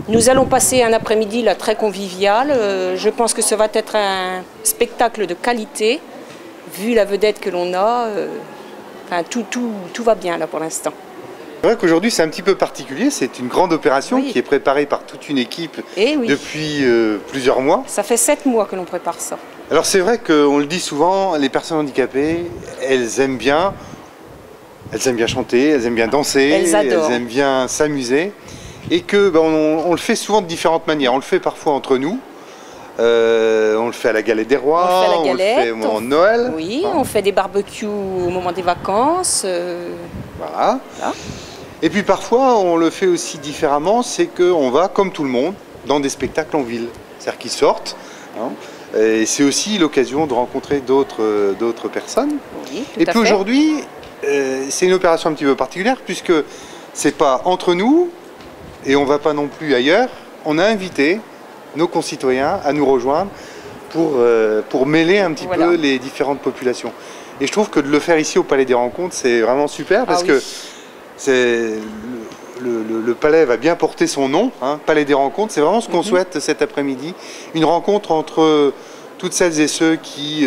Nous allons passer un après-midi là, très convivial. Je pense que ça va être un spectacle de qualité, vu la vedette que l'on a. Enfin, tout va bien là pour l'instant. C'est vrai qu'aujourd'hui c'est un petit peu particulier, c'est une grande opération qui est préparée par toute une équipe depuis plusieurs mois. Ça fait 7 mois que l'on prépare ça. Alors c'est vrai qu'on le dit souvent, les personnes handicapées, elles aiment bien chanter, elles aiment bien danser, elles aiment bien s'amuser. Et que on le fait souvent de différentes manières. On le fait parfois entre nous, on le fait à la Galette des Rois, on le fait au moment de Noël. Oui, on fait des barbecues au moment des vacances. Voilà. Et puis parfois on le fait aussi différemment, c'est qu'on va comme tout le monde dans des spectacles en ville. C'est-à-dire qu'ils sortent. Et c'est aussi l'occasion de rencontrer d'autres personnes. Oui, et puis aujourd'hui, c'est une opération un petit peu particulière puisque c'est pas entre nous et on va pas non plus ailleurs. On a invité nos concitoyens à nous rejoindre pour mêler un petit peu les différentes populations. Et je trouve que de le faire ici au Palais des Rencontres, c'est vraiment super parce que le palais va bien porter son nom, Palais des Rencontres. C'est vraiment ce qu'on souhaite cet après-midi. Une rencontre entre toutes celles et ceux qui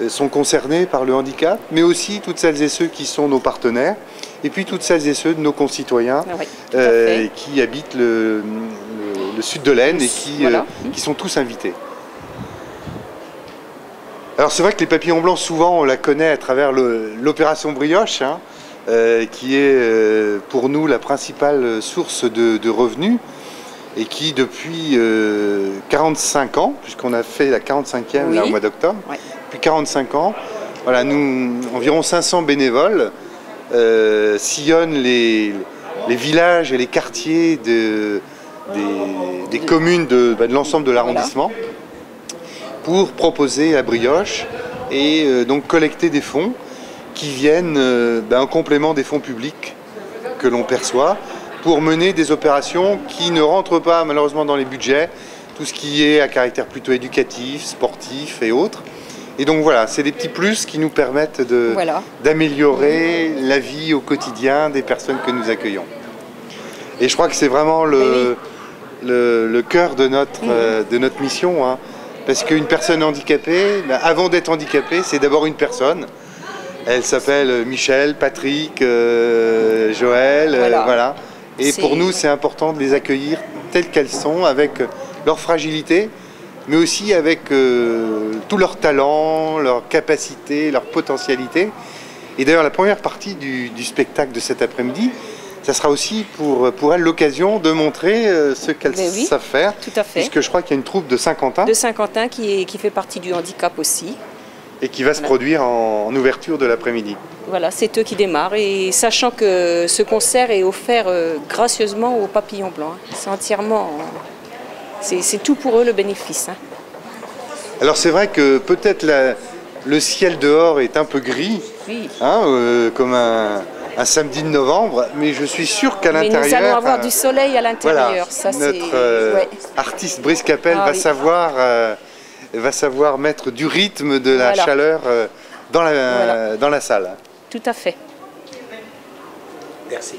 sont concernés par le handicap, mais aussi toutes celles et ceux qui sont nos partenaires, et puis toutes celles et ceux de nos concitoyens qui habitent le sud de l'Aisne et qui sont tous invités. Alors c'est vrai que les papillons blancs, souvent on la connaît à travers l'opération Brioche, qui est pour nous la principale source de revenus et qui depuis 45 ans, puisqu'on a fait la 45e là, au mois d'octobre, depuis 45 ans, voilà, nous, environ 500 bénévoles sillonnent les villages et les quartiers des communes de l'ensemble de l'arrondissement pour proposer la brioche et donc collecter des fonds qui viennent en complément des fonds publics que l'on perçoit pour mener des opérations qui ne rentrent pas malheureusement dans les budgets, tout ce qui est à caractère plutôt éducatif, sportif et autres. Et donc voilà, c'est des petits plus qui nous permettent d'améliorer la vie au quotidien des personnes que nous accueillons. Et je crois que c'est vraiment le cœur de notre mission, parce qu'une personne handicapée, avant d'être handicapée, c'est d'abord une personne. Elle s'appelle Michel, Patrick, Joël, voilà. Et pour nous, c'est important de les accueillir telles qu'elles sont, avec leur fragilité, mais aussi avec tout leur talent, leur capacité, leur potentialité. Et d'ailleurs, la première partie du spectacle de cet après-midi, ça sera aussi pour elles l'occasion de montrer ce qu'elles savent faire. Tout à fait. Puisque je crois qu'il y a une troupe de Saint-Quentin. De Saint-Quentin qui fait partie du handicap aussi. Et qui va se produire en ouverture de l'après-midi. Voilà, c'est eux qui démarrent. Et sachant que ce concert est offert gracieusement aux papillons blancs. C'est entièrement... C'est tout pour eux le bénéfice. Alors c'est vrai que peut-être le ciel dehors est un peu gris, comme un samedi de novembre, mais je suis sûr qu'à l'intérieur... nous allons avoir du soleil à l'intérieur. Voilà, notre artiste Brice Capel va savoir mettre du rythme, de la chaleur dans la salle. Tout à fait. Merci.